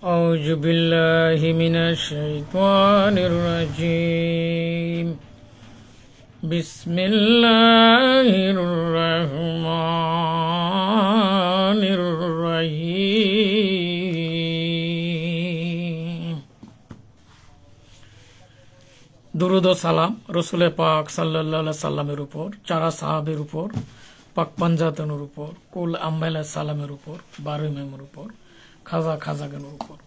أعوذ بالله من الشيطان الرجيم بسم الله الرحمن الرحيم দুরূদ ও সালাম রসুল পাক সাল্লাল্লাহু আলাইহি সাল্লামের উপর, চারা সাহাবের উপর, পাক পাঞ্জাতনের উপর, কুল আম্বিয়া সালামের উপর, 12 ইমামের উপর, খাজা খাজাগানের উপর,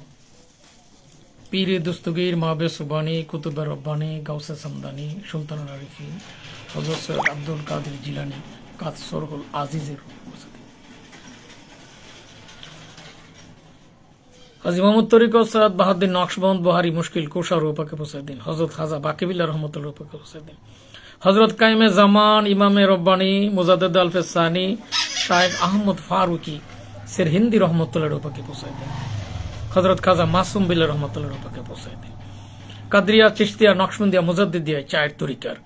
পীরে দস্তগীর মাহবে সুবানি, কুতুবে রব্বানি, গাউসে সামদানি, সুলতানুল আরিফিন, হযরত সৈয়দ আব্দুল কাদের জিলানী, কাদসরুল আজিজের হাজী মোহাম্মদ তরিকত সৈয়দ বাহাউদ্দিন নকশবন্দ বুহারি মুশকিল কুশার উপকে পৌঁছে দিন। হযরত খাজা বাকিবিল্লাহ রহমতুল্লাহ উপকে পৌঁছে দিন। হযরত কাইমে জামান ইমামে রব্বানি মুজাদ্দিদ আল ফেসানি শাইখ আহমদ ফারুকি সির হিন্দি রহমতুল্লাহ উপকে পৌঁছে দিন। হযরত খাজা মাসুম বিল্লাহ রহমতুল্লাহ উপকে পৌঁছে দিন। কাদরিয়া, চিশতিয়া, নকশবন্দিয়া, মুজাদ্দিদিয়া, চায়ের তরিকার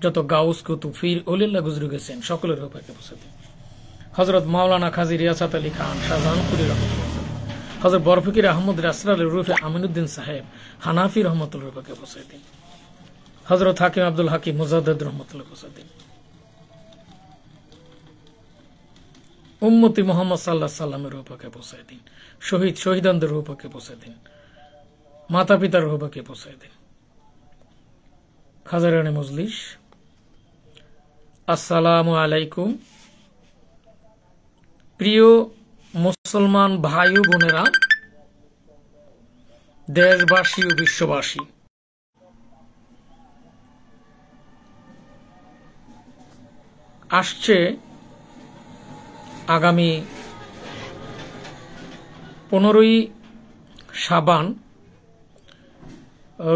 যত গাউস কুতুব ফির ওলিল্লাহ গুজরে গেছেন সকলের উপকে পৌঁছে দিন। হযরত মাওলানা কাজী রিয়াসাত আলী খান শাহজাহানপুরী রহমতুল্লাহ, হযরত বরফিকির আহমদ রাসরাল রুফে আমিনুদ্দিন সাহেব হানাফি রহমতুল্লাহ উপকে পৌঁছে দিন। হযরত হাকিম আব্দুল হাকিম মুজাদ্দিদ রহমতুল্লাহ পৌঁছে দিন। উম্মতি মুহাম্মদ সাল্লাল্লাহু আলাইহি সাল্লামের উপকে পৌঁছে দিন। শহীদানদের উপকে পৌঁছে দিন। মাতা পিতার উপকে পৌঁছে দিন। খাজারানে মজলিস, আসসালামু আলাইকুম। প্রিয় মুসলমান ভাই ও বোনেরা, দেশবাসী ও বিশ্ববাসী, আসছে আগামী 15ই শাবান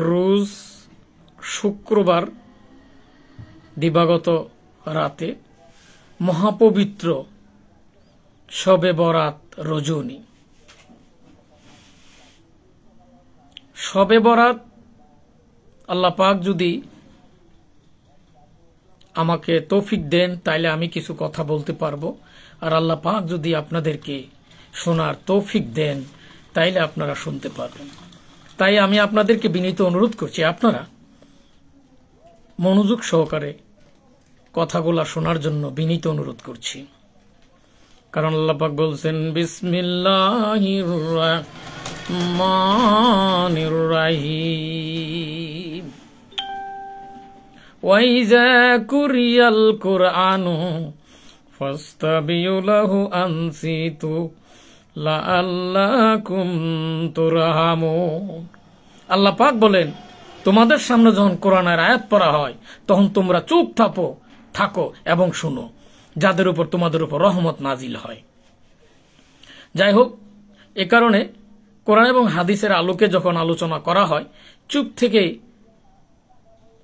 রোজ শুক্রবার দিবাগত রাতে মহাপবিত্র শবে বরাত রজনী। শবে বরাত আল্লাহ পাক যদি আমাকে তৌফিক দেন তাইলে আমি কিছু কথা বলতে পারবো, আর আল্লাহ পাক যদি আপনাদেরকে শোনার তৌফিক দেন তাইলে আপনারা শুনতে পারবেন। তাই আমি আপনাদেরকে বিনীত অনুরোধ করছি, আপনারা মনোযোগ সহকারে কথাগুলা শোনার জন্য বিনীত অনুরোধ করছি। কারণ আল্লাহ পাক বলছেন বিসমিল্লাহির রহমানির রহিম ওয়াইজা কুরিয়াল কুরআনু ফাস্তাবিউ লাহু আনসিতু লাআল্লাকুম তুরহামুন। আল্লাহ পাক বলেন, তোমাদের সামনে যখন কোরআনের আয়াত পড়া হয় তখন তোমরা চুপ থাকো এবং শুনো, যাদের উপর তোমাদের উপর রহমত নাজিল হয়। যাই হোক, এ কারণে কোরআন এবং হাদিসের আলোকে যখন আলোচনা করা হয়, চুপ থেকে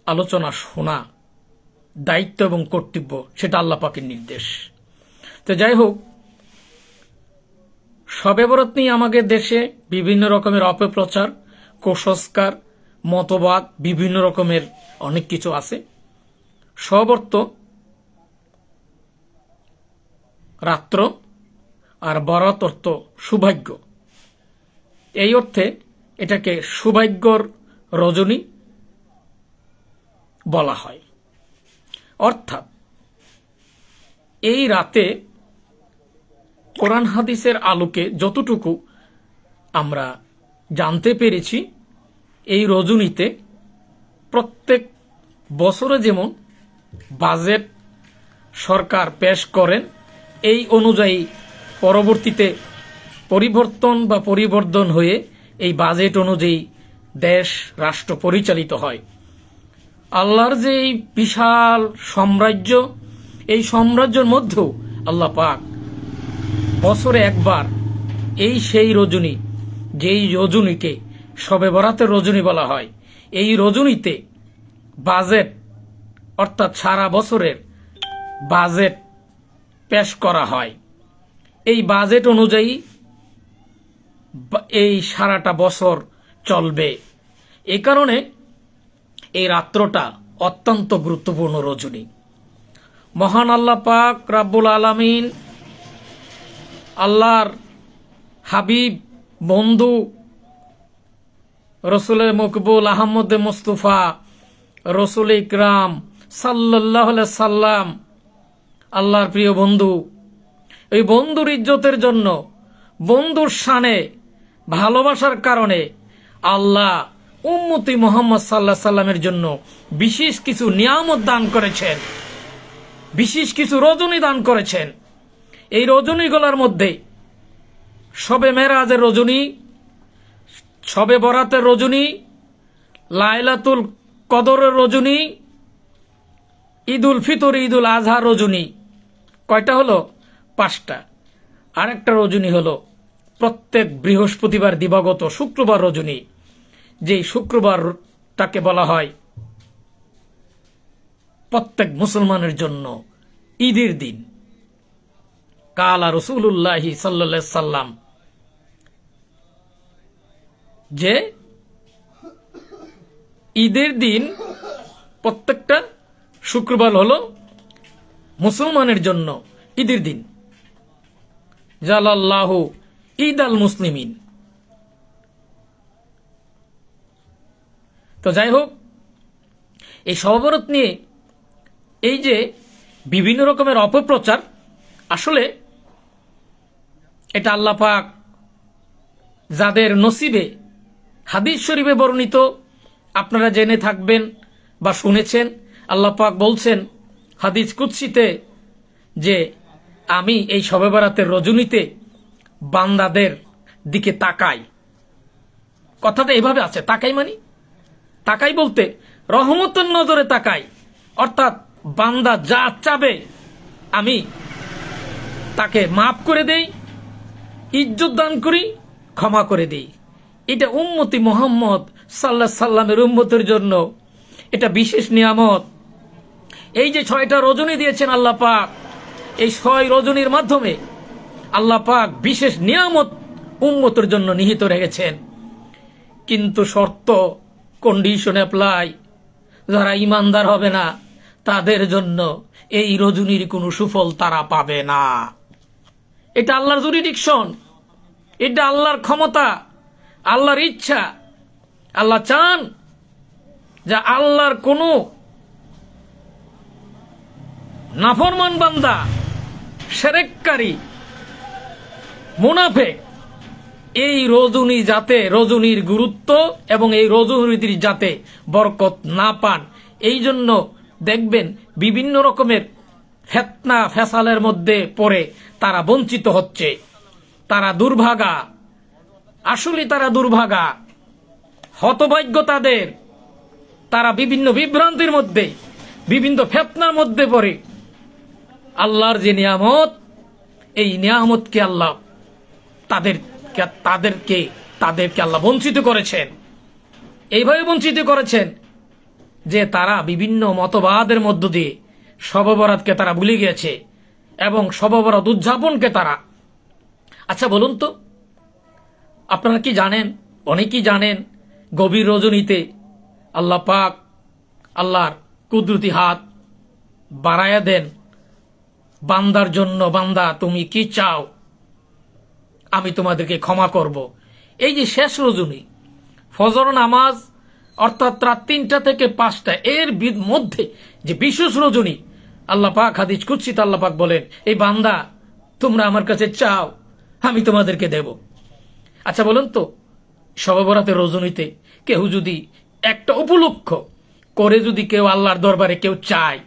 আলোচনা শোনা দায়িত্ব এবং কর্তব্য, সেটা আল্লাহ পাকের নির্দেশ। তো যাই হোক, শবে বরাত নিয়ে আমাদের দেশে বিভিন্ন রকমের অপপ্রচার, কুসংস্কার, মতবাদ, বিভিন্ন রকমের অনেক কিছু আছে। শব অর্থ রাত্র আর বরাত অর্থ সৌভাগ্য। এই অর্থে এটাকে সৌভাগ্যর রজনী বলা হয়। অর্থাৎ এই রাতে কোরআন হাদিসের আলোকে যতটুকু আমরা জানতে পেরেছি, এই রজনীতে প্রত্যেক বছরে যেমন বাজেট সরকার পেশ করেন, এই অনুযায়ী পরবর্তীতে পরিবর্তন বা পরিবর্ধন হয়ে এই বাজেট অনুযায়ী দেশ রাষ্ট্র পরিচালিত হয়। আল্লাহর যে এই বিশাল সাম্রাজ্য, এই সাম্রাজ্যের মধ্যেও আল্লাহ পাক বছরে একবার এই সেই রজনী, যেই রজনীকে শবে বরাতের রজনী বলা হয়, এই রজনীতে বাজেট অর্থাৎ সারা বছরের বাজেট পেশ করা হয়। এই বাজেট অনুযায়ী এই সারাটা বছর চলবে। এ কারণে এই রাত্রটা অত্যন্ত গুরুত্বপূর্ণ রজনী। মহান আল্লাহ পাক রাব্বুল আলামিন আল্লাহর হাবিব বন্ধু রসুলে মকবুল আহমদ মুস্তফা রসুল ইকরাম সাল্লাল্লাহু আলাইহি সাল্লাম, আল্লাহর প্রিয় বন্ধু। এই বন্ধুর ইজ্জতের জন্য, বন্ধুর শানে ভালোবাসার কারণে আল্লাহ উম্মতি মুহাম্মদ সাল্লাল্লাহু আলাইহি সাল্লামের জন্য বিশেষ কিছু নিয়ামত দান করেছেন, বিশেষ কিছু রজনী দান করেছেন। এই রজনীগুলোর মধ্যে শবে মেরাজের রজনী, শবে বরাতের রজনী, লাইলাতুল কদরের রজনী, ঈদুল ফিতর, ঈদুল আজহার রজনী। কয়টা হলো? 5টা। আরেকটা রজনী হলো প্রত্যেক বৃহস্পতিবার দিবাগত শুক্রবার রজনী, যেই শুক্রবারটাকে বলা হয় প্রত্যেক মুসলমানের জন্য ঈদের দিন। কালা রাসূলুল্লাহ সাল্লাল্লাহু আলাইহি সাল্লাম, যে ঈদের দিন প্রত্যেকটা শুক্রবার হলো মুসলমানের জন্য ঈদের দিন। জালাল্লাহু ঈদ আল মুসলিমিন। তো যাই হোক, এই শবে-বরাত নিয়ে এই যে বিভিন্ন রকমের অপপ্রচার, আসলে এটা আল্লাহ পাক যাদের নসিবে, হাদিস শরীফে বর্ণিত আপনারা জেনে থাকবেন বা শুনেছেন, আল্লাহ পাক বলছেন হাদিস কুদসিতে যে আমি এই শবে বরাতের রজনীতে বান্দাদের দিকে তাকাই। কথাটা এভাবে আছে, তাকাই মানে, তাকাই বলতে রহমতের নজরে তাকাই, অর্থাৎ বান্দা যা চাবে আমি তাকে মাফ করে দেই, ইজ্জত দান করি, ক্ষমা করে দেই। এটা উম্মতি মুহাম্মদ সাল্লাল্লাহু আলাইহি সাল্লামের উম্মতের জন্য এটা বিশেষ নিয়ামত। এই যে 6টা রজনী দিয়েছেন আল্লাহ পাক, এই 6 রজনীর মাধ্যমে আল্লাহ পাক বিশেষ নিয়ামত উম্মতের জন্য নিহিত রেখেছেন। কিন্তু শর্ত, কন্ডিশন অ্যাপ্লাই, যারা ইমানদার হবে না তাদের জন্য এই রজনীর কোনো সুফল তারা পাবে না। এটা আল্লাহর জুরিডিকশন, এটা আল্লাহর ক্ষমতা, আল্লাহর ইচ্ছা। আল্লাহ চান যে আল্লাহর কোনো নাফরমান বান্দা, শিরককারী, মুনাফিক এই রজনী যাতে, রজনীর গুরুত্ব এবং এই রজনীর যাতে বরকত না পান, এই জন্য দেখবেন বিভিন্ন রকমের ফিতনা ফেসালের মধ্যে পড়ে তারা বঞ্চিত হচ্ছে। তারা দুর্ভাগা, আসলে তারা দুর্ভাগা, হতভাগ্য তাদের। তারা বিভিন্ন বিভ্রান্তির মধ্যে, বিভিন্ন ফিতনার মধ্যে পড়ে আল্লাহর যে নিয়ামত, এই নিয়ামতকে আল্লাহ তাদেরকে আল্লাহ বঞ্চিত করেছেন। এইভাবে বঞ্চিত করেছেন যে তারা বিভিন্ন মতবাদের মধ্য দিয়ে শবে বরাতকে তারা ভুলে গিয়েছে এবং শবে বরাত উদযাপনকে তারা। আচ্ছা বলুন তো, আপনারা কি জানেন, অনেকেই জানেন, গভীর রজনীতে আল্লাহ পাক আল্লাহর কুদরতি হাত বাড়ায়া দেন বান্দার জন্য, বান্দা তুমি কি চাও আমি তোমাদেরকে ক্ষমা করব। এই যে শেষ রজনী, ফজর নামাজ অর্থাৎ রাত 3টা থেকে 5টা, এর মধ্যে যে বিশেষ রজনী, আল্লাহ পাক হাদিস কুদসিতে আল্লাহ পাক বলেন, এই বান্দা তোমরা আমার কাছে চাও আমি তোমাদেরকে দেব। আচ্ছা বলুন তো, শবে বরাতের রজনীতে কেউ যদি একটা উপলক্ষ করে যদি কেউ আল্লাহর দরবারে কেউ চায়,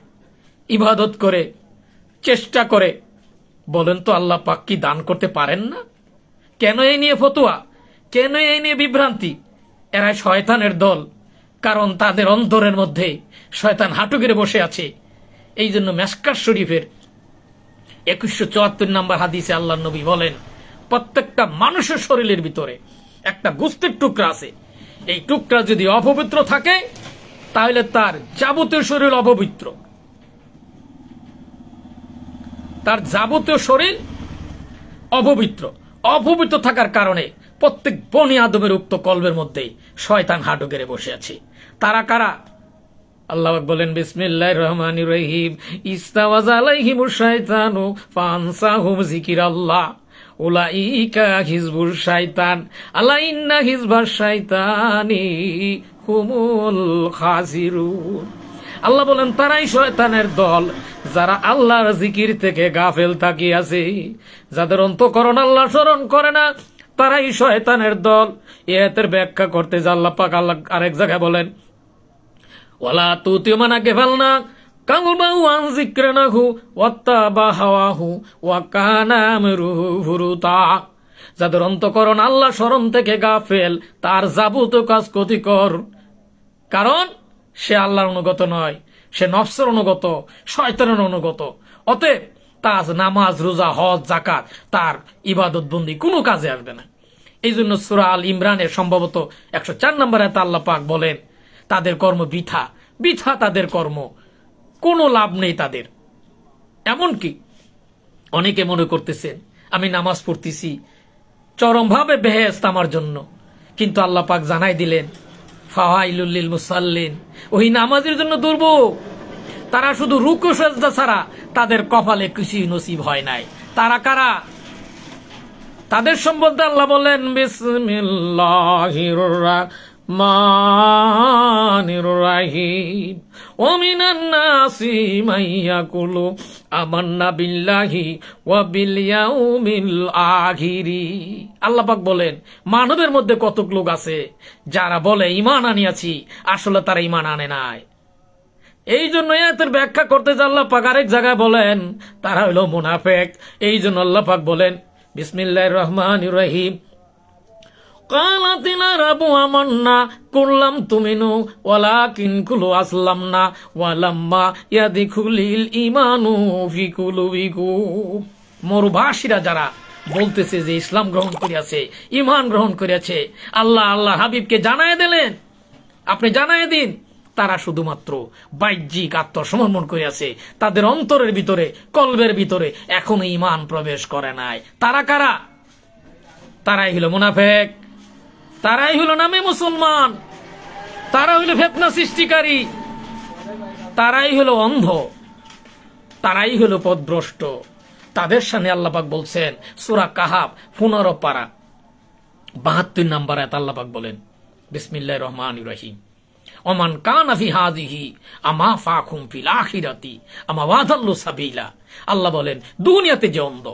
ইবাদত করে, চেষ্টা করে, বলেন তো আল্লাহ পাক কি দান করতে পারেন না? কেন এই নিয়ে ফতোয়া, কেন এই নিয়ে বিভ্রান্তি? এরা শয়তানের দল, কারণ তাদের অন্তরের মধ্যে শয়তান হাঁটু গেড়ে বসে আছে। এই জন্য মিশকাত শরীফের 2174 নম্বর হাদিসে আল্লাহ নবী বলেন, প্রত্যেকটা মানুষের শরীরের ভিতরে একটা গোস্তের টুকরা আছে, এই টুকরা যদি অপবিত্র থাকে তাহলে তার যাবতীয় শরীর অপবিত্র, তার যাবতীয় শরীর অপবিত্র। অপবিত্র থাকার কারণে প্রত্যেক বনি আদমের উক্ত কলবের মধ্যে শয়তান হাঁটু গেড়ে বসে আছে। তারা কারা? আল্লাহ বলেন বিসমিল্লাহির রহমানির রহিম, ইস্তাওয়াজ আলাইহিমুশ শাইতানু ফানসাহুম যিকিরাল্লাহ উলাইকা হিজবুশ শাইতান আলা ইন্না হিজবাশ শাইতানি হুমুল খাসিরুন। আল্লাহ বলেন তারাই শয়তানের দল যারা আল্লাহর জিকির থেকে গাফেল থাকিয়াছে, যাদের অন্তঃকরণ আল্লাহ স্মরণ করে না, তারাই শয়তানের দল। এর ব্যাখ্যা করতে যে আল্লাহ পাক আল্লাহ আরেক জায়গায় বলেন ওয়ালা তুতিউ মান আগাফালনা কালবাহু আন যিকরিনাহু ওয়াত্তাবা হাওয়াহু ওয়া কানা আমরুহু ফুরুতা। যাদের অন্তঃকরণ আল্লাহ স্মরণ থেকে গাফেল, তার যাবতীয় কাজ ক্ষতিকর, কারণ সে আল্লাহর অনুগত নয়, সে নফসের অনুগত, শয়তানের অনুগত। অতএব তাজ নামাজ রোজা হজ যাকাত তার ইবাদত বন্দি কোনো কাজে আসবে না। এই জন্য সূরা আল ইমরানের সম্ভবত 104 নম্বর আয়াতে আল্লাহ পাক বলেন তাদের কর্ম বৃথা, বৃথা তাদের কর্ম, কোনো লাভ নেই তাদের। এমনকি অনেকে মনে করতেছেন আমি নামাজ পড়তেছি চরমভাবে বেহেশত আমার জন্য, কিন্তু আল্লাহ পাক জানাই দিলেন ফাওয়াইলুল লিল মুসাল্লিন, ওই নামাজের জন্য দুর্ভোগ। তারা শুধু রুকু সাজদা ছাড়া তাদের কপালে কিছুই নসিব হয় নাই। তারা কারা? তাদের সম্বন্ধে আল্লাহ বলেন বিসমিল্লাহির রাহমানির রাহিম ওয়া মিনান নাসি মাইয়াকুলু আমান্না বিল্লাহি ওয়া বিল ইয়াউমিল আখিরি। আল্লাহ পাক বলেন মানবের মধ্যে কতক লোক আছে যারা বলে ঈমান আনিয়াছি, আসলে তারা ঈমান আনে নাই। এই জন্য আয়াতের ব্যাখ্যা করতে যে আল্লাহ পাক আরেক জায়গায় বলেন তারা হলো মুনাফিক। এই জন্য আল্লাহ পাক বলেন বিসমিল্লাহির রহমানির রহিম কালাতিনা রাবু আমান্না কুল্লাম তুমিনু ওয়ালাকিন কুলু আসলামনা ওয়ালাম্মা ইয়াদিকুলিল ঈমানু ফি কুলুবিকুম। মরুভাষীরা যারা বলতেছে যে ইসলাম গ্রহণ করিয়াছে, ঈমান গ্রহণ করিয়াছে, আল্লাহ আল্লাহ হাবিবকে জানায় দিলেন, আপনি জানায় দিন, তারা শুধুমাত্র বাহ্যিক আত্মসমর্পণ করিয়াছে, তাদের অন্তরের ভিতরে কলবের ভিতরে এখনো ঈমান প্রবেশ করে নাই। তারা কারা? তারাই হলো মুনাফিক, তারাই হলো নামে মুসলমান, তারা হইল ফিতনা সৃষ্টিকারী, তারাই হলো অন্ধ, তারাই হলো পথভ্রষ্ট। তাদের সামনে আল্লাহ পাক বলছেন সূরা কাহাফ 15 পারা 72 নম্বর আয়াত আল্লাহ পাক বলেন বিসমিল্লাহির রহমানির রহিম ওমান কানা ফি হাযিহি আমা ফাকুম ফিল আখিরাতি আমা ওয়াদাল্লু সাবিলা। আল্লাহ বলেন দুনিয়াতে যে অন্ধ,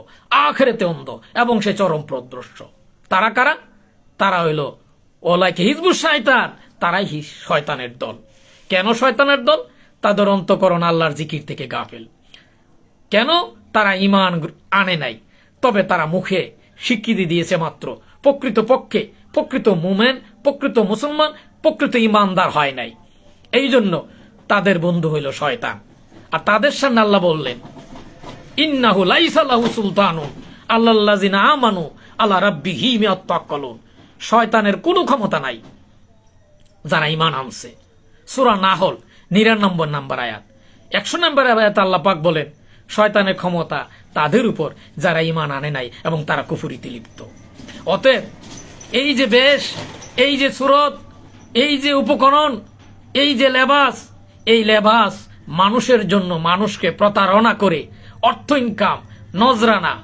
আখিরাতে অন্ধ এবং সে চরম পথভ্রষ্ট। তারা কারা? তারা হইল ওলাইকা হিজবুশ শাইতান, তারাই শয়তানের দল। কেন শয়তানের দল? তাদের অন্তঃকরণ আল্লাহর জিকির থেকে গাফেল। কেন? তারা ঈমান আনে নাই, তবে তারা মুখে স্বীকৃতি দিয়েছে মাত্র, প্রকৃতপক্ষে প্রকৃত মুমিন, প্রকৃত মুসলমান, প্রকৃত ঈমানদার হয় নাই। এই জন্য তাদের বন্ধু হইল শয়তান। আর তাদের সামনে আল্লাহ বললেন ইন্নাহু লাইসা লাহু সুলতানুন আলাল্লাযিনা আমানু আলা রাব্বিহিম ইয়াতাওয়াক্কালুন। শয়তানের কোনো ক্ষমতা নাই যারা ঈমান আনছে। সূরা নাহল 99 নম্বর আয়াত 100 নম্বর আয়াত আল্লাহ পাক বলেন শয়তানের ক্ষমতা তাদের উপর যারা ঈমান আনে নাই এবং তারা কুফরিতে লিপ্ত। অতএব এই যে বেশ, এই যে সুরত, এই যে উপকরণ, এই যে লেবাস, এই লেবাস মানুষের জন্য মানুষকে প্রতারণা করে অর্থ ইনকাম, নজরানা,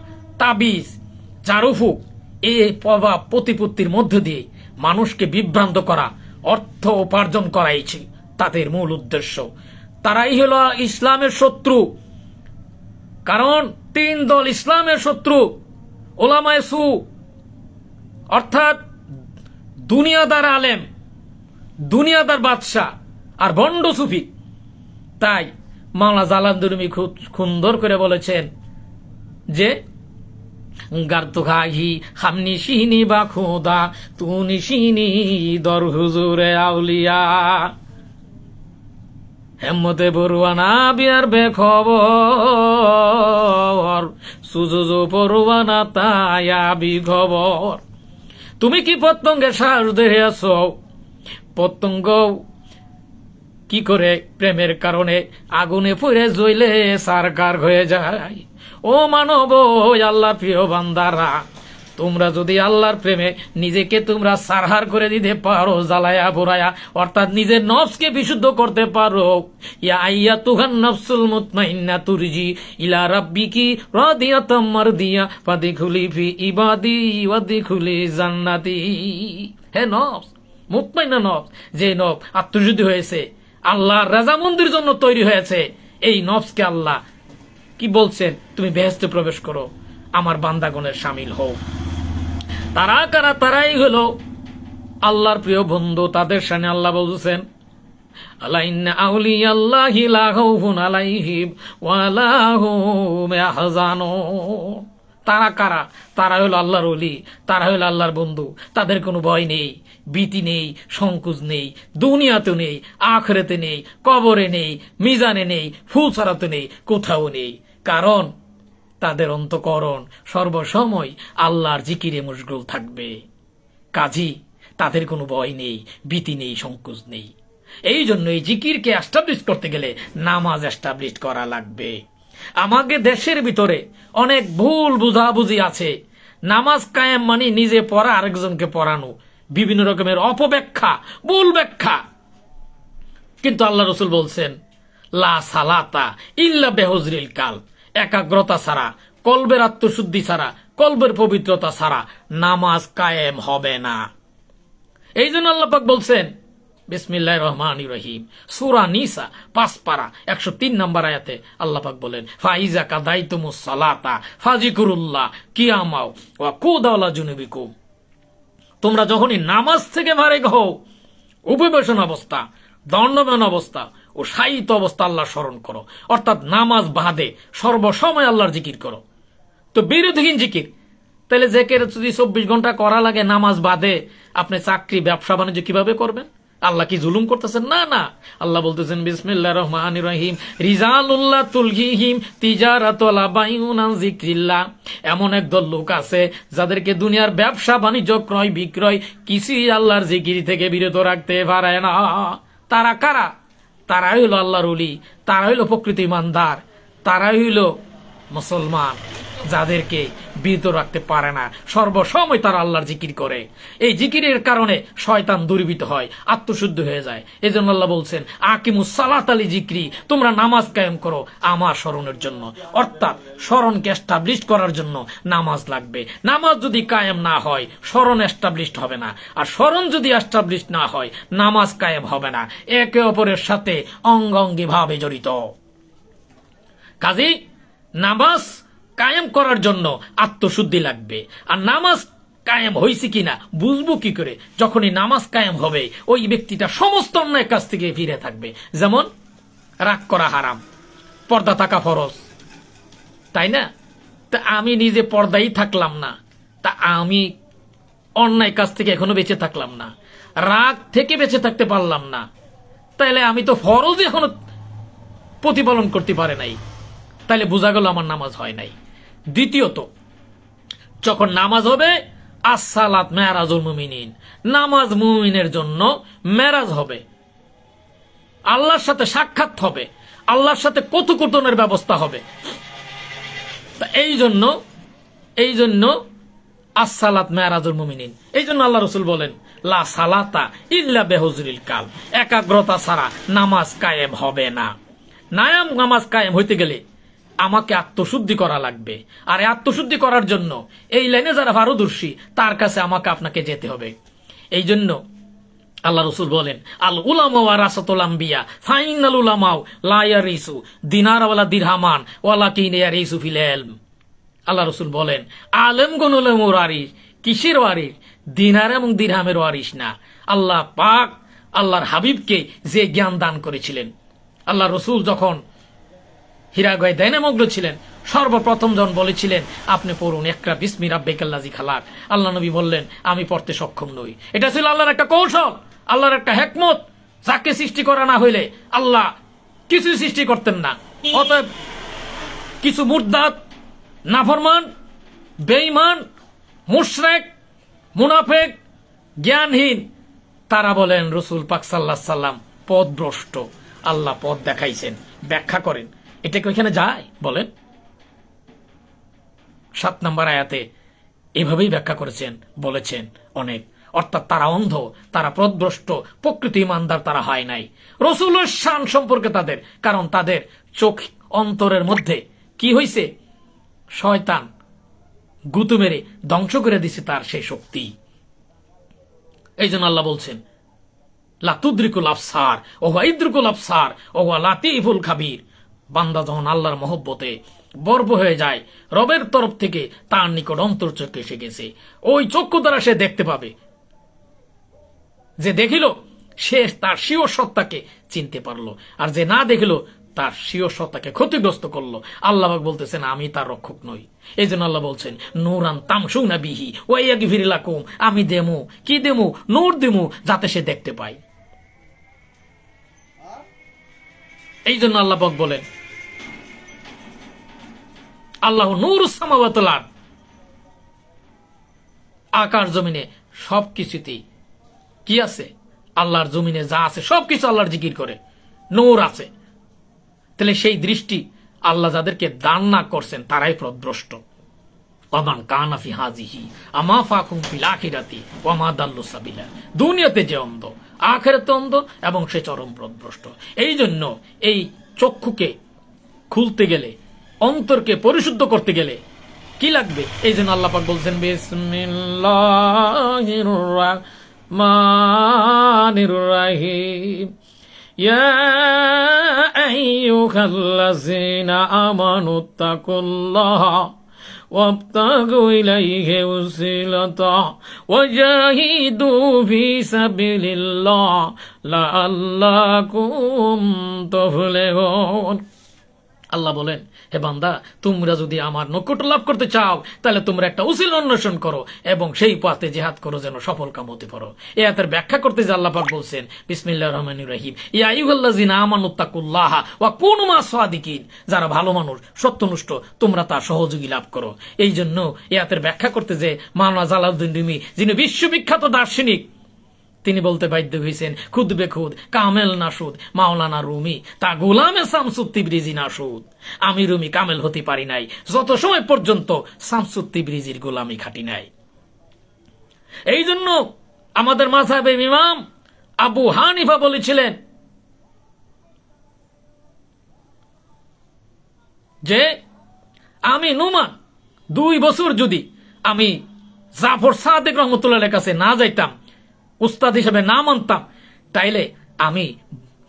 তাবিজ, জারুফুক, এই প্রভাব প্রতিপত্তির মধ্য দিয়ে মানুষকে বিভ্রান্ত করা, অর্থ উপার্জন করাইছে তাদের মূল উদ্দেশ্য। তারাই হলো ইসলামের শত্রু। কারণ 3 দল ইসলামের শত্রু, ওলামায়ে সু অর্থাৎ দুনিয়াদার আলেম, দুনিয়াদার বাদশাহ আর ভণ্ড সুফি। তাই মাওলানা জালালউদ্দিন রুমি খুব সুন্দর করে বলেছেন যে গার্তো খাহি হামনি শিনি বা খোদা তুনি শিনি দর হুজুরে আউলিয়া হেমতে বরুয়ানা বিয়ার বেখবর সুজুজু পরুয়ানা তায়াবি খবর। তুমি কি পতঙ্গের শ্বাস ধরিয়াছ? পতঙ্গ কি করে প্রেমের কারণে আগুনে পুড়ে জ্বলে সারকার হয়ে যায়। ও মানব, আল্লাহ প্রিয় বান্দারা, তোমরা যদি আল্লাহর প্রেমে নিজেকে তোমরা সারহার করে দিতে পারো, জ্বালায়া পোড়ায়া, অর্থাৎ নিজের নফসকে বিশুদ্ধ করতে পারো, ইয়া আইয়াতুহান নাফসুল মুতমাইন্না তুরজি ইলা রাব্বিকি রাদিয়াতাম মারদিয়া ফাদখুলি ফি ইবাদি ওয়াদখুলি জান্নাতি। হে নফস, মুতমাইন্না নফস, যে নফস আত্মশুদ্ধি হয়েছে, আল্লাহর রাজামন্দির জন্য তৈরি হয়েছে, এই নফসকে আল্লাহ কি বলছেন? তুমি বেহেশতে প্রবেশ করো, আমার বান্দাগণের শামিল হও। তারা কারা? তারাই হলো আল্লাহর প্রিয় বন্ধু। তাদের সামনে আল্লাহ বলছেন, আলা ইন্না আউলিয়াল্লাহি লা খাউফুন আলাইহিম ওয়া লা হুম ইয়াহজানুন। তারা কারা? তারা হলো আল্লাহর ওলি, তারা হলো আল্লাহর বন্ধু। তাদের কোনো ভয় নেই, ভীতি নেই, সংকোচ নেই, দুনিয়াতে নেই, আখিরাতে নেই, কবরে নেই, মিজানে নেই, ফুলছাড়াতে নেই, কোথাও নেই। কারণ তাদের অন্তঃকরণ সর্বসময় আল্লাহর জিকিরে মশগুল থাকবে। কাজী তাদের কোনো ভয় নেই, ভীতি নেই, সংকোচ নেই। এই জন্য এই জিকিরকে এস্টাবলিশ করতে গেলে নামাজ এস্টাবলিশ করা লাগবে। আমাদের দেশের ভিতরে অনেক ভুল বুঝাবুঝি আছে। নামাজ কায়েম মানে নিজে পড়া, আরেকজনকে পড়ানো, বিভিন্ন রকমের অপব্যাখ্যা, ভুল ব্যাখ্যা। কিন্তু আল্লাহ রসুল বলছেন, লা সালাতা ইল্লা বেহুজরিল কালব, একাগ্রতা ছাড়া, কলবের আত্মশুদ্ধি ছাড়া, কলবের পবিত্রতা ছাড়া নামাজ কায়েম হবে না। এই জন্য আল্লাহ পাক বলছেন, বিসমিল্লাহির রহমানির রহিম, সূরা নিসা 5 পারা 103 নম্বর আয়াতে আল্লাহ পাক বলেন, ফাইজা কাদাইতুমুস সালাতা ফাযিকুরুল্লাহ কিয়ামাও ওয়া কুদাওলা জুনুবিকুম। তোমরা যখনই নামাজ থেকে ফারেক হও, উপবেশন অবস্থা, দণ্ডায়মান অবস্থা ও শায়িত অবস্থা আল্লাহ স্মরণ করো। অর্থাৎ নামাজ বাদে সর্বসময় আল্লাহর জিকির করো। তো বিরোধীহীন জিকির, তাহলে জেকের যদি 24 ঘন্টা করা লাগে নামাজ বাদে, আপনি চাকরি, ব্যবসা বাণিজ্য কিভাবে করবেন? আল্লাহ কি জুলুম করতেছেন? না না, আল্লাহ বলতেছেন, বিসমিল্লাহির রহমানির রহিম, রিজালুল্লাহ তুলহিহিম তিজারাতু লা বাইউন আন যিকরিল্লাহ। এমন একদল লোক আছে যাদেরকে দুনিয়ার ব্যবসা বাণিজ্য, ক্রয় বিক্রয় কিছুই আল্লাহর জিকির থেকে বিরত রাখতে পারে না। তারা কারা? তারা হইল আল্লাহর ওলি, তারা হইল প্রকৃত ইমানদার, তারা হইল মুসলমান, যাদেরকে বিরত রাখতে পারে না, সর্বসময় তারা আল্লাহর জিকির করে। এই জিকিরের কারণে শয়তান দুর্বৃত্ত হয়, আত্মশুদ্ধ হয়ে যায়। এই জন্য আল্লাহ বলছেন, আকিমুস সালাত আলি জিক্রি, তোমরা নামাজ কায়েম করো আমার স্মরণের জন্য। অর্থাৎ স্মরণকে এস্টাবলিশ করার জন্য নামাজ লাগবে। নামাজ যদি কায়েম না হয়, স্মরণ এস্টাবলিশ হবে না। আর স্মরণ যদি এস্টাবলিশ না হয়, নামাজ কায়েম হবে না। একে অপরের সাথে অঙ্গাঙ্গি ভাবে জড়িত। কাজেই নামাজ কায়েম করার জন্য আত্মশুদ্ধি লাগবে। আর নামাজ কায়েম হয়েছে কিনা বুঝবো কি করে? যখনই নামাজ কায়েম হবে, ওই ব্যক্তিটা সমস্ত অন্যায় কাছ থেকে ফিরে থাকবে। যেমন রাগ করা হারাম, পর্দা থাকা ফরজ, তাই না? তা আমি নিজে পর্দাই থাকলাম না, তা আমি অন্যায় কাছ থেকে এখনো বেঁচে থাকলাম না, রাগ থেকে বেঁচে থাকতে পারলাম না, তাইলে আমি তো ফরজ এখনো প্রতিপালন করতে পারে নাই, তাইলে বোঝা গেল আমার নামাজ হয় নাই। দ্বিতীয়ত, যখন নামাজ হবে, আসসালাত মেরাজুল মুমিনিন, নামাজ মুমিনের জন্য মেরাজ হবে, আল্লাহর সাথে সাক্ষাৎ হবে, আল্লাহর সাথে কথোপকথনের ব্যবস্থা হবে। এই জন্য আসসালাত মেরাজুল মুমিনিন। এই জন্য আল্লাহ রসুল বলেন, লা সালাতা ইল্লা বেহুজরিল কালব, একাগ্রতা ছাড়া নামাজ কায়েম হবে না। নামাজ কায়েম হইতে গেলে আমাকে আত্মশুদ্ধি করা লাগবে। আর আত্মশুদ্ধি করার জন্য এই লাইনে যারা পারদর্শী, তার কাছে আমাকে আপনাকে যেতে হবে। এই জন্য আল্লাহ রসুল বলেন, আল উলামা ওয়ারাসাতুল আম্বিয়া ফাইনাল উলামাউ লা ইয়ারিসু দিনার ওয়ালা দিরহামান ওয়ালাকিন ইয়ারিসু ফিল ইলম। আল্লাহ রসুল বলেন, আলেমগণ হলো ওয়ারিস, কিসের ওয়ারিস? দিনার এবং দিরহামের ওয়ারিস না। আল্লাহ পাক আল্লাহর হাবিবকে যে জ্ঞান দান করেছিলেন, আল্লাহ রসুল যখন হীরাগয়ে ধ্যানমগ্ন ছিলেন, সর্বপ্রথম যখন বলেছিলেন, আপনি পড়ুন ইকরা বিসমি রাব্বিকাল্লাযী খালাক, আল্লাহ নবী বললেন, আমি পড়তে সক্ষম নই। এটা ছিল আল্লাহর একটা কৌশল, আল্লাহর একটা হিকমত। যাকে সৃষ্টি করা না হইলে আল্লাহ কিছু সৃষ্টি করতেন না। অতএব কিছু মুরতাদ, নাফরমান, বেঈমান, মুশরিক, মুনাফিক, জ্ঞানহীন, তারা বলেন রাসূল পাক সাল্লাল্লাহু আলাইহি সাল্লাম পথভ্রষ্ট। আল্লাহ পথ দেখাইছেন, ব্যাখ্যা করেন। এটা কি ওইখানে যায়? বলেন 7 নম্বর আয়াতে, এভাবেই ব্যাখ্যা করেছেন, বলেছেন অনেক। অর্থাৎ তারা অন্ধ, তারা পথভ্রষ্ট, প্রকৃত ইমানদার তারা হয় নাই রসুলের শান সম্পর্কে তাদের, কারণ তাদের চোখ অন্তরের মধ্যে কি হয়েছে, শয়তান গুতু মেরে ধ্বংস করে দিছে তার সেই শক্তি। এই জন্য আল্লাহ বলছেন লাতুদ্রিকুল আবসার ওয়া ইদ্রিকুল আবসার ওয়া লাতিফুল খাবির। বান্দা যখন আল্লাহর মহব্বতে বর্ব হয়ে যায়, রবের তরফ থেকে তার নিকট অন্তর চোখে এসে গেছে, ওই চক্ষু দ্বারা সে দেখতে পাবে। যে দেখিল সে তার স্বীয় সত্তাকে চিনতে পারলো, আর যে না দেখিল তার স্বীয় সত্তাকে ক্ষতিগ্রস্ত করলো। আল্লাহ বলতেছেন আমি তার রক্ষক নই। এই জন্য আল্লাহ বলছেন নূরান তামশুনা বিহি ওয়া ইয়াগফির লাকুম, আমি দেমু কি দেমু, নূর দেমু যাতে সে দেখতে পায়। এই জন্য আল্লাহ পাক বলেন আল্লাহ নূরুস সামাওয়াতিল আরদ, আকাশ জমিনে সবকিছুতেই কি আছে, আল্লাহর জমিনে যা আছে সবকিছু আল্লাহর জিকির করে, নূর আছে। তাহলে সেই দৃষ্টি আল্লাহ যাদেরকে দান না করছেন তারাই পথভ্রষ্ট। ওমান কানা ফি হাযিহি আমা ফাকুম ফিল আখিরাতি ওয়া মা দাল্লু সাবিলা। দুনিয়াতে যে অন্ধ, আখিরাতে অন্ধ এবং সে চরম পথভ্রষ্ট। এই জন্য এই চক্ষুকে খুলতে গেলে, অন্তরকে পরিশুদ্ধ করতে গেলে কি লাগবে? এই জন্য আল্লাহ পাক বলছেন বিসমিল্লাহির রাহমানির রাহিম ইয়া আইয়ুহাল্লাযীনা আমানুত্তাকুল্লাহা ওয়াবতাগু ইলাইহি ওয়াসিলাতা ওয়াজাহিদু ফি সাবিলিল্লাহ লাআল্লাকুম তুফলিহুন। আল্লাহ বলেন হে বান্দা, তোমরা যদি আমার নৈকট্য লাভ করতে চাও তাহলে তোমরা একটা উসিল অন্বেষণ করো এবং সেই পথে জিহাদ করো যেন সফল কাম হতে পারো। এই আয়াতের ব্যাখ্যা করতে যে আল্লাহ পাক বলছেন বিসমিল্লাহির রহমানির রহিম ইয়া আইয়ুহাল্লাযীনা আমানুত্তাকুল্লাহা ওয়া কুনু মা'আস সাদিকিন, যারা ভালো মানুষ, সত্যনিষ্ঠ, তোমরা তার সহযোগী লাভ করো। এই জন্য এই আয়াতের ব্যাখ্যা করতে যে মাওলানা জালালউদ্দিন রুমি, যিনি বিশ্ববিখ্যাত দার্শনিক, তিনি বলতে বাধ্য হয়েছেন খুদ বেখুদ কামেল নাসুদ মাওলানা রুমি তা গোলামে শামসুত তিবরিজি নাসুদ। আমি রুমি কামেল হতে পারি নাই যত সময় পর্যন্ত শামসুত তিবরিজির গোলামি খাটি নাই। এই জন্য আমাদের মাযহাবের ইমাম আবু হানিফা বলেছিলেন যে আমি নুমান 2 বছর যদি আমি জাফর সাদেক রহমতুল্লাহর কাছে না যাইতাম, উস্তাদ হিসেবে না মানতাম, তাইলে আমি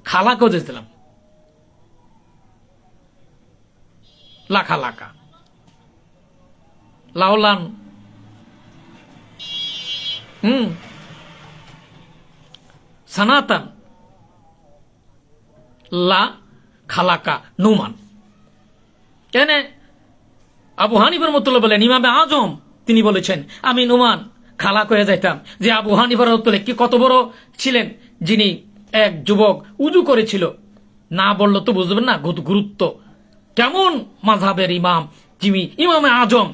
খালা খুঁজেছিলাম লাখা লাখা লাউলান সানাতান লা খালাকা নুমান। কেন আবু হানিফার রহমতুল্লাহ বলেন, ইমামে আজম তিনি বলেছেন আমি নুমান খালাক হয়ে যাইতাম। যে আবু হানিফা রহমতুল্লাহ কি কত বড় ছিলেন, যিনি এক যুবক উজু করেছিল, না বললো তো বুঝবেন না গুরুত্ব কেমন। মাযহাবের ইমাম যিনি ইমামে আজম,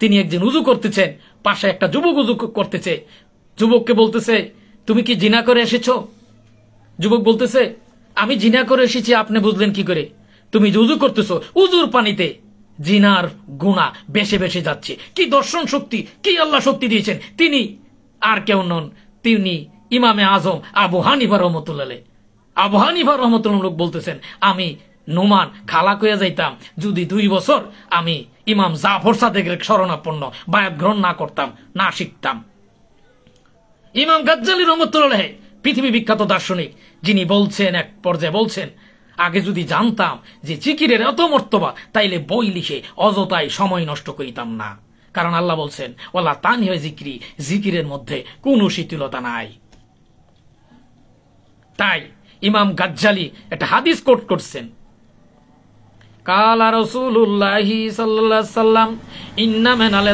তিনি একদিন উজু করতেছেন, পাশে একটা যুবক উজু করতেছে, যুবককে বলতেছে তুমি কি জিনা করে এসেছো? যুবক বলতেছে আমি জিনা করে এসেছি, আপনি বুঝলেন কি করে? তুমি যে উজু করতেছো, উজুর পানিতে জিনার গুনাহ বেশি বেশি যাচ্ছে। কি দর্শন শক্তি, কি আল্লাহ শক্তি দিয়েছেন! তিনি আর কেউ নন, তিনি ইমামে আজম আবু হানিফা রহমতুল্লাহ। আবু হানিফা রহমতুল্লাহ লোক বলতেছেন আমি নুমান খালাক হয়ে যাইতাম যদি 2 বছর আমি ইমাম জাফর সাদেকের শরণাপন্ন বায়াত গ্রহণ না করতাম, না শিখতাম। ইমাম গাজ্জালী রহমতুল্লাহ পৃথিবী বিখ্যাত দার্শনিক, যিনি বলছেন এক পর্যায়ে বলছেন আগে যদি জানতাম যে জিকিরের এত মর্তবা তাইলে বই লিখে অযথাই সময় নষ্ট করিতাম না। কারণ আল্লাহ বলছেন ওয়ালা তানহিয়া জিকরি, জিকিরের মধ্যে কোনো শিথিলতা নাই। তাই ইমাম গাজ্জালী একটা হাদিস কোট করছেন, কালা রাসূলুল্লাহি সাল্লাল্লাহু আলাইহি সাল্লাম ইন্না মিনাল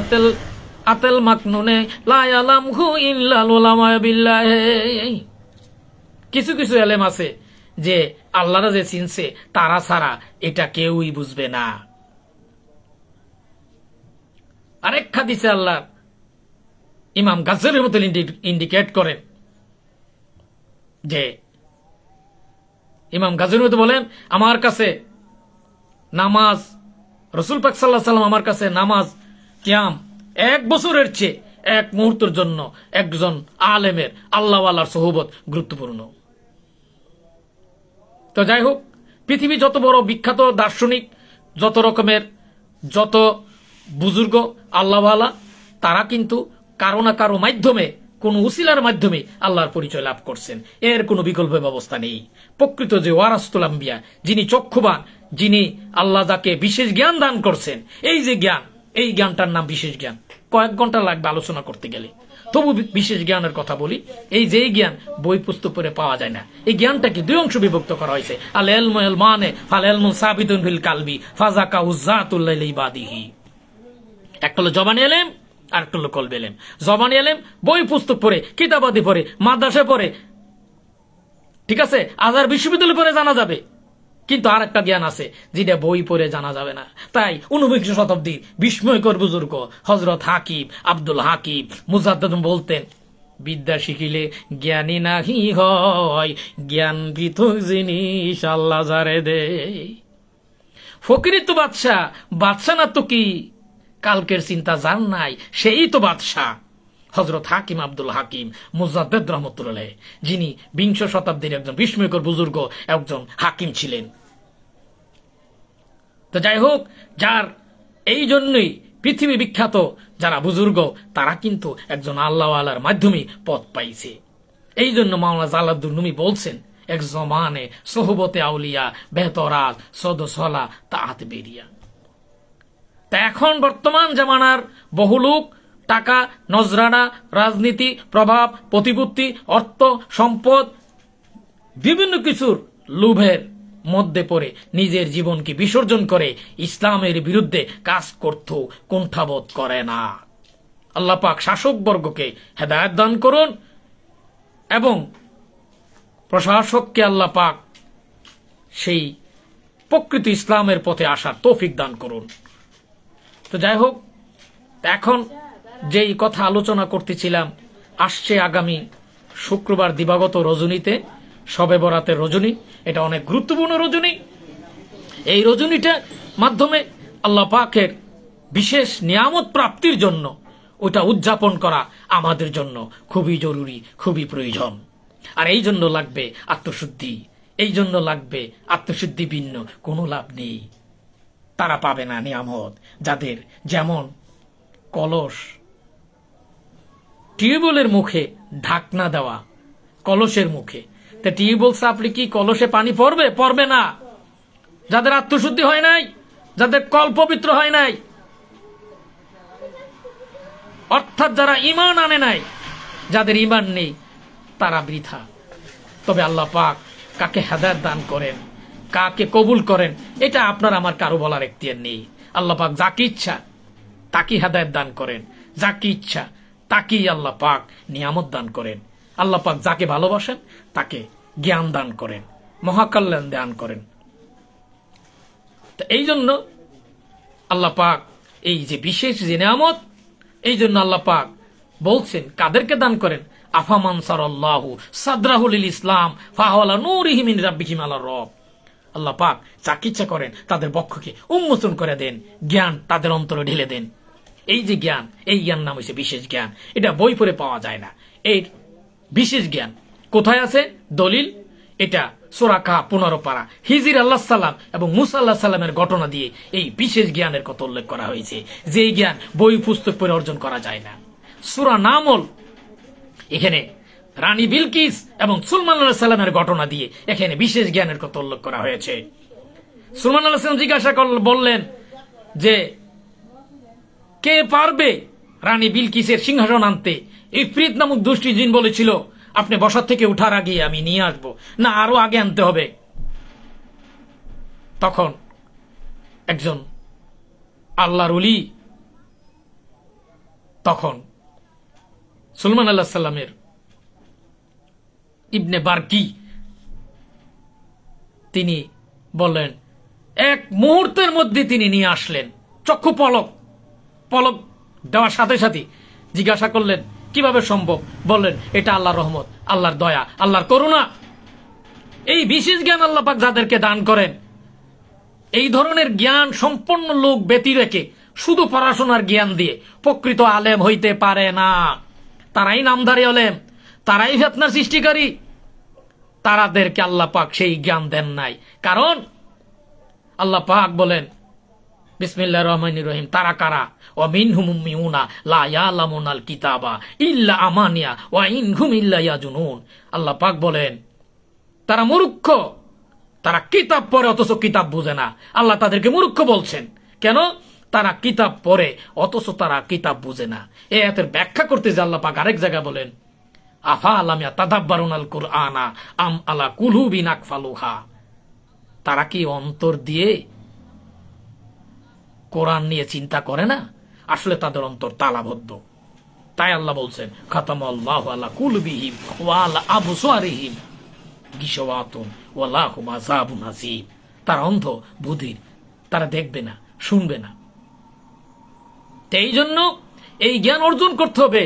আতাল মাকনুনে লা ইয়ালামহু ইল্লাল উলামা বিল্লাহি। কিছু কিছু এলেম আছে যে আল্লাহরা যে চিনছে তারা ছাড়া এটা কেউই বুঝবে না। আরেক হাদিসে আল্লাহ ইমাম গাজ্জালীর মতো ইন্ডিকেট করেন যে ইমাম গাজ্জালীর মতো বলেন আমার কাছে নামাজ, রাসূল পাক সাল্লাল্লাহু আলাইহি সাল্লাম আমার কাছে নামাজ, কিয়াম, 1 বছরের চেয়ে 1 মুহূর্তের জন্য একজন আলেমের আল্লাহওয়ালার সোহবত গুরুত্বপূর্ণ। তো যাই হোক, পৃথিবী যত বড় বিখ্যাত দার্শনিক, যত রকমের যত বুজুর্গ আল্লাহওয়ালা, তারা কিন্তু কারো না কারো মাধ্যমে, কোন উসিলার মাধ্যমে আল্লাহর পরিচয় লাভ করছেন। এর কোনো বিকল্প ব্যবস্থা নেই। প্রকৃত যে ওয়ারাসতুল আম্বিয়া, যিনি চক্ষুবান, যিনি আল্লাহ যাকে বিশেষ জ্ঞান দান করছেন, এই যে জ্ঞান, এই জ্ঞানটার নাম বিশেষ জ্ঞান। কয়েক ঘন্টা লাগবে আলোচনা করতে গেলে, তবু বিশেষ জ্ঞানের কথা বলি। এই যে জ্ঞান বই পুস্তক পড়ে পাওয়া যায় না। এই জ্ঞানটাকে 2 অংশ বিভক্ত করা হয়েছে। আল ইলমু ইলমানে ফাল ইলমু সাবিতুন ফিল কালবি ফাযাকা উযাতুল লিবাদিহি। একটা হলো জবানি ইলম, আর একটা হলো কলবে ইলম। জবানি ইলম বই পুস্তক পড়ে, কিতাবাদি পড়ে, মাদ্রাসা পড়ে, ঠিক আছে, আজহার বিশ্ববিদ্যালয় পড়ে জানা যাবে। কিন্তু আর একটা জ্ঞান আছে যেটা বই পড়ে জানা যাবে না। তাই 19বিংশ শতাব্দীর বিস্ময়কর বুজুর্গ হযরত হাকিম আব্দুল হাকিম মুজাদ্দিদ বলতেন, বিদ্যা শিখিলে জ্ঞানী নাহি হয়, জ্ঞান পৃথক জিনিস আল্লাহ যারে দেয়। ফকিরি তো বাদশা, বাদশা না তো কি, কালকের চিন্তা যার নাই সেই তো বাদশা। হযরত হাকিম আব্দুল হাকিম মুজাদ্দিদ রহমতুল্লাহ, যিনি 20 শতাব্দীর একজন বিস্ময়কর বুজুর্গ, একজন হাকিম ছিলেন। তো যাই হোক, যার এই জন্যই পৃথিবী বিখ্যাত যারা বুজুর্গ, তারা কিন্তু একজন আল্লাহওয়ালার মাধ্যমে পথ পাইছে। এই জন্য মাওলানা জালালউদ্দিন রুমি বলছেন, এক জমানে সোহবতে আউলিয়া বেহতরাত সদসলা তাহাত বেরিয়া। তা এখন বর্তমান জামানার বহু লোক টাকা, নজরানা, রাজনীতি, প্রভাব, প্রতিপত্তি, অর্থ, সম্পদ, বিভিন্ন কিছুর লোভের মধ্যে পড়ে নিজের জীবনকে বিসর্জন করে ইসলামের বিরুদ্ধে কাজ করতে কুণ্ঠাবোধ করে না। আল্লাহ পাক শাসকবর্গকে হেদায়েত দান করুন এবং প্রশাসককে আল্লাহ পাক সেই প্রকৃত ইসলামের পথে আসার তৌফিক দান করুন। তো যাই হোক, এখন যেই কথা আলোচনা করতেছিলাম, আসছে আগামী শুক্রবার দিবাগত রজনীতে, শবে বরাতের রজনী, এটা অনেক গুরুত্বপূর্ণ রজনী। এই রজনীটার মাধ্যমে আল্লাহ পাকের বিশেষ নিয়ামত প্রাপ্তির জন্য ওটা উদযাপন করা আমাদের জন্য খুবই জরুরি, খুবই প্রয়োজন। আর এই জন্য লাগবে আত্মশুদ্ধি, এই জন্য লাগবে আত্মশুদ্ধি, ভিন্ন কোনো লাভ নেই। তারা পাবে না নিয়ামত যাদের যেমন কলস, টিউবওয়েলের মুখে ঢাকনা দেওয়া, কলসের মুখে, তা টিউবওয়েল চাপলে কি কলসে পানি পড়বে? পড়বে না। যাদের আত্মশুদ্ধি হয় নাই, যাদের কল পবিত্র হয় নাই, অর্থাৎ যারা ঈমান আনে নাই, যাদের ঈমান নেই, তারা বৃথা। তবে আল্লাহ পাক কাকে হেদায়েত দান করেন, কাকে কবুল করেন, এটা আপনার আমার কারো বলার এখতিয়ার নেই। আল্লাহ পাক যাকে ইচ্ছা তাকে হেদায়েত দান করেন, যাকে ইচ্ছা তাকেই আল্লাহ পাক নিয়ামত দান করেন। আল্লাহ পাক যাকে ভালোবাসেন তাকে জ্ঞান দান করেন, মহাকল্যাণ দান করেন। তো এই জন্য আল্লাহ পাক এই যে বিশেষ যে নিয়ামত, এই জন্য আল্লাহ পাক বলছেন কাদেরকে দান করেন, আফামান সারাল্লাহু সাদরাহুল ইসলাম ফাহুয়া নূরিহি মিন রাব্বিহিম আলা রব। আল্লাহ পাক যাকে ইচ্ছা করেন তাদের বক্ষকে উন্মোচন করে দেন, জ্ঞান তাদের অন্তরে ঢেলে দেন। এই যে জ্ঞান, এই জ্ঞান নাম হচ্ছে বিশেষ জ্ঞান। এটা বই পড়ে পাওয়া যায় না। এই বিশেষ জ্ঞান কোথায় আছে? দলিল, এটা সূরা কাহফ 15 পারা, হিজর আলাইহিস সালাম এবং মুসা আলাইহিস সালামের ঘটনা দিয়ে এই বিশেষ জ্ঞানের কথা উল্লেখ করা হয়েছে, যে জ্ঞান বই পুস্তক পড়ে অর্জন করা যায় না। সূরা নামল, এখানে রানী বিলকিস এবং সুলাইমান আলাইহিস সালামের ঘটনা দিয়ে এখানে বিশেষ জ্ঞানের কথা উল্লেখ করা হয়েছে। সুলাইমান আলাইহিস সালাম জিজ্ঞাসা বললেন যে কে পারবে রানী বিলকিসের সিংহাসন আনতে? ইফরিত নামক দুষ্টি জিন বলেছিল আপনি বসার থেকে উঠার আগে আমি নিয়ে আসবো, না আরো আগে আনতে হবে। তখন একজন আল্লাহর ওলি, তখন সুলাইমান আলাইহিস সালামের ইবনে বারকি, তিনি বললেন এক মুহূর্তের মধ্যে তিনি নিয়ে আসলেন। চক্ষু পলক দেওয়ার সাথে সাথে জিজ্ঞাসা করলেন কিভাবে সম্ভব? বললেন এটা আল্লাহর রহমত, আল্লাহর দয়া, আল্লাহর করুণা। এই বিশেষ জ্ঞান আল্লাহ পাক যাদেরকে দান করেন, এই ধরনের জ্ঞান সম্পন্ন লোক ব্যতি রেখে শুধু পড়াশোনার জ্ঞান দিয়ে প্রকৃত আলেম হইতে পারে না। তারাই নামধারী আলেম, তারাই ফিতনার সৃষ্টিকারী। তারাদেরকে আল্লাহ পাক সেই জ্ঞান দেন নাই। কারণ আল্লাহ পাক বলেন বিসমিল্লাহির রহমানির রহিম, তারা কারা? ওয়া মিনহুম উম্মিউনা লা ইয়ালামুনাল কিতাবা ইল্লা আমানিয়া ওয়া ইনহুম ইল্লা ইয়াজুনুন। আল্লাহ পাক বলেন তারা মূর্খ, তারা কিতাব পড়ে অথচ কিতাব বুঝে না। আল্লাহ তাদেরকে মূর্খ বলছেন কেন? তারা কিতাব পড়ে অথচ তারা কিতাব বুঝে না। এই আয়াতের ব্যাখ্যা করতে যে আল্লাহ পাক আরেক জায়গায় বলেন আফালাম ইয়াতাদাব্বারুনাল কুরআনা আম আলা কুলুবিন আকফালুহা। তারা কি অন্তর দিয়ে কোরআন নিয়ে চিন্তা করে না? আসলে তাদের অন্তর তালাবদ্ধ। তাই আল্লাহ বলছেন খাতামাল্লাহু আলা কুলুবিহিম ওয়া আলা আবসারিহিম গিশওয়াতুন ওয়া লাহুম আযাবুন আযীম। তারা অন্ধ, বুধির, তারা দেখবে না, শুনবে না। এই জন্য এই জ্ঞান অর্জন করতে হবে,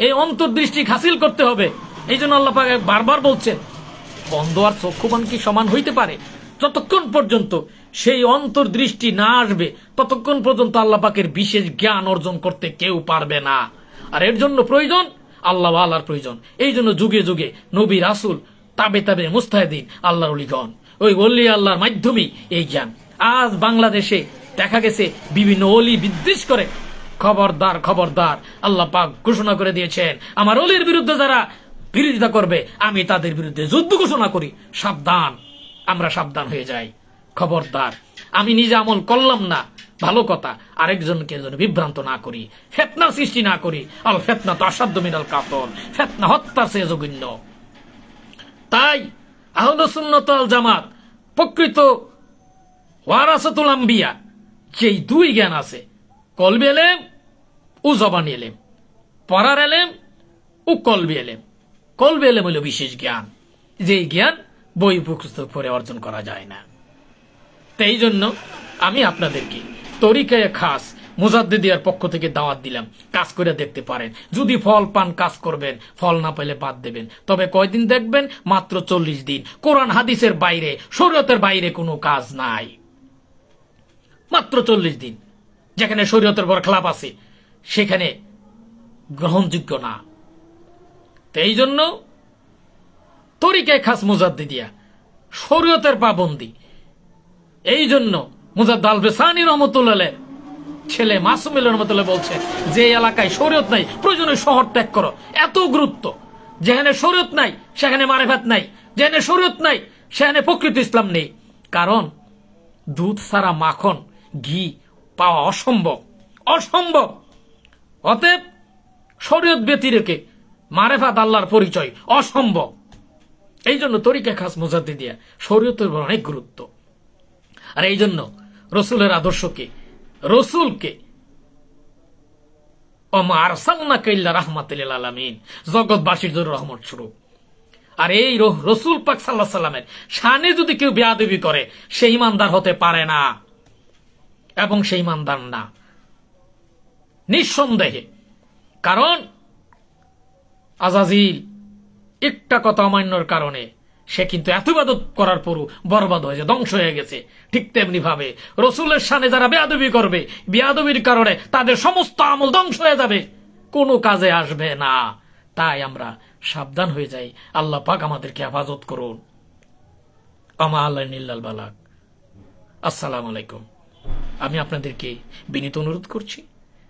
এই অন্তর্দৃষ্টি হাসিল করতে হবে। এই জন্য আল্লাহ পাক বারবার বলছেন বন্ধ আর চক্ষুবান কি সমান হইতে পারে? যতক্ষণ পর্যন্ত সেই অন্তর্দৃষ্টি না আসবে ততক্ষণ পর্যন্ত আল্লাহ পাকের বিশেষ জ্ঞান অর্জন করতে কেউ পারবে না। আর এর জন্য প্রয়োজন আল্লাহ ওয়ালার প্রয়োজন। এই জন্য যুগে যুগে নবী রাসূল তাবে তাবে মুস্তাহিদিন আল্লাহর ওলিগণ, ওই ওলি আল্লাহর মাধ্যমে এই জ্ঞান। আজ বাংলাদেশে দেখা গেছে বিভিন্ন ওলি বিদ্বেষ করে। খবরদার, খবরদার, আল্লাহ পাক ঘোষণা করে দিয়েছেন আমার ওলির বিরুদ্ধে যারা বিরোধিতা করবে আমি তাদের বিরুদ্ধে যুদ্ধ ঘোষণা করি। সাবধান, আমরা সাবধান হয়ে যাই। খবরদার, আমি নিজে আমল করলাম না, ভালো কথা, আরেকজনকে যেন বিভ্রান্ত না করি, ফিতনা সৃষ্টি না করি। আল ফিতনা তো আসাদ্দ মিনাল কাতল, ফিতনা হত্যার চেয়ে জঘন্য। তাই আহলুস সুন্নাত ওয়াল জামাত প্রকৃত ওয়ারাসাতুল আম্বিয়া যেই দুই জ্ঞান আছে, কলবি এলেম ও জবানি এলেম, পড়ার এলেম ও কলবি এলেম। কলবি এলেম হলো বিশেষ জ্ঞান, যেই জ্ঞান বই পুস্তক পড়ে অর্জন করা যায় না। এই জন্য আমি আপনাদেরকে তরিকায়ে খাস মুজাদ্দিদিয়ার পক্ষ থেকে দাওয়াত দিলাম, কাজ করে দেখতে পারেন। যদি ফল পান কাজ করবেন, ফল না পেলে বাদ দেবেন। তবে কয়দিন দেখবেন? মাত্র 40 দিন। কোরআন হাদিসের বাইরে, শরীয়তের বাইরে কোনো কাজ নাই। মাত্র 40 দিন। যেখানে শরীয়তের বরখলাপ আছে সেখানে গ্রহণযোগ্য না। এই জন্য তরিকায়ে খাস মুজাদ্দিদিয়া শরীয়তের পাবন্দি। এই জন্য মুজাদ্দিদ আলফে সানি রহমতুল্লাহ ছেলে মাসুমিল রহমতুল্লাহ বলছে যে এলাকায় শরীয়ত নাই প্রয়োজনে শহর ত্যাগ করো। এত গুরুত্ব। যেখানে শরীয়ত নাই সেখানে মারিফাত নাই, যেখানে শরীয়ত নাই সেখানে প্রকৃত ইসলাম নেই। কারণ দুধ ছাড়া মাখন ঘি পাওয়া অসম্ভব, অসম্ভব। অতএব শরীয়ত ব্যতি রেখে মারিফাত আল্লাহর পরিচয় অসম্ভব। এই জন্য তরিকা খাস মুজাদ্দিদিয়া শরীয়তের অনেক গুরুত্ব। আর এই জন্য রসুলের আদর্শকে, রসুলকে জগৎবাসীর জন্য রহমত স্বরূপ। আর এই রসুল পাক সাল্লাল্লাহু আলাইহি সাল্লামের শানে যদি কেউ বেয়াদবি করে সে ঈমানদার হতে পারে না, এবং সে ঈমানদার না নিঃসন্দেহে। কারণ আজাজিল একটা কথা অমান্যর কারণে সে কিন্তু এত ইবাদত করার পরও বরবাদ হয়েছে, ধ্বংস হয়ে গেছে। ঠিক তেমনি ভাবে রসুলের শানে যারা বেয়াদবি করবে, বেয়াদবির কারণে তাদের সমস্ত আমল ধ্বংস হয়ে যাবে, কোনো কাজে আসবে না। তাই আমরা সাবধান হয়ে যাই। আল্লাহ পাক আমাদেরকে হেফাজত করুন। আমা আল্লাহ নিল্লাল বালাক। আসসালামু আলাইকুম। আমি আপনাদেরকে বিনীত অনুরোধ করছি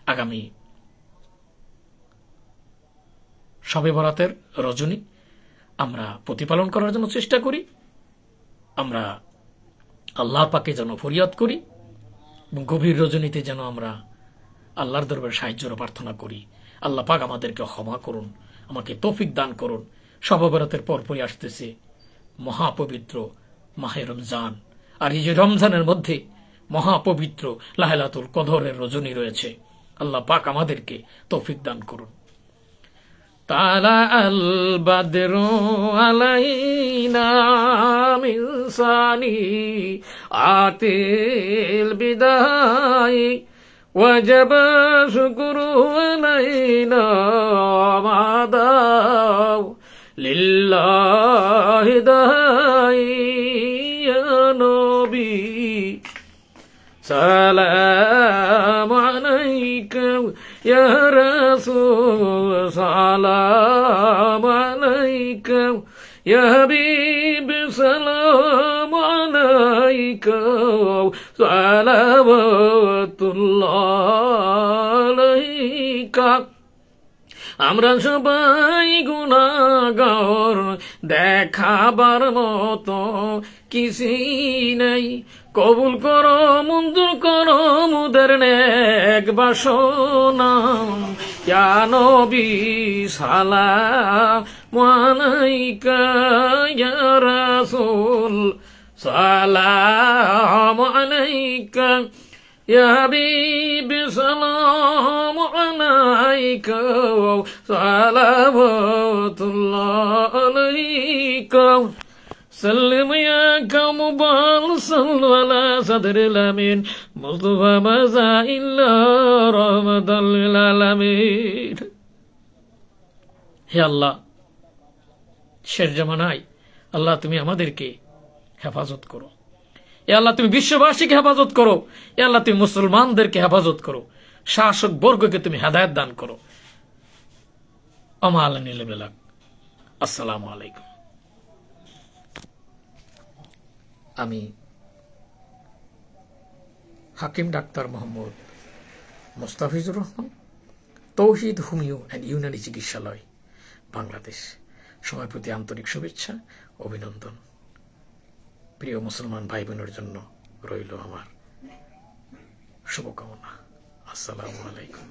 আগামী শবে বরাতের রজনী আমরা প্রতিপালন করার জন্য চেষ্টা করি। আমরা আল্লাহ পাকে যেন ফরিয়াদ করি এবং গভীর রজনীতে যেন আমরা আল্লাহর দরবারে সাহায্য প্রার্থনা করি। আল্লাহ পাক আমাদেরকে ক্ষমা করুন, আমাকে তৌফিক দান করুন। শবে বরাতের পরপরই আসতেছে মহাপবিত্র মাহে রমজান। আর এই যে রমজানের মধ্যে মহাপবিত্র লাইলাতুল কদরের রজনী রয়েছে। আল্লাহ পাক আমাদেরকে তৌফিক দান করুন। তালা আল বাদরু আলাইনা মিন সানি আতিল বিদাই ওয়াজাব শুকরু আলাইনা মাদাও লিল্লাহি দাই ইয়া নবী সালাম আলাইহি ইয়া রাসূল সালাম আলাইকা ইয়া হাবিব সালাম আলাইকা সালাওয়াতুল্লাহ আলাইকা। আমরা সবাই গুনাহগার, দেখাবার মতো কিছুই নেই। কবুল করো, মঞ্জুর করো মুদের নেক বাসনা। ইয়া নবী সালাম আলাইকা ইয়া রাসূল সালাম আলাইকা ইয়া হাবিব সালাম আলাইকা সালাওয়াতুল্লাহ আলাইকা। سلم يا كمبال صلوا على صدر الأمين مصطفى مزا إلا رحمة للعالمين। হে আল্লাহ, শেষ জামানায় আল্লাহ তুমি আমাদেরকে হেফাজত করো। এ আল্লাহ তুমি বিশ্ববাসীকে হেফাজত করো। এ আল্লাহ তুমি মুসলমানদেরকে হেফাজত করো। শাসক বর্গকে তুমি হেদায়েত দান করো। আসসালামু আলাইকুম। আমি হাকিম doctor Mohammad Mostafizur Rahman, Tauhid homeo and Unani চিকিৎসালয়, বাংলাদেশ। সবার প্রতি আন্তরিক শুভেচ্ছা, অভিনন্দন। প্রিয় মুসলমান ভাই বোনের জন্য রইল আমার শুভকামনা। আসসালামু আলাইকুম।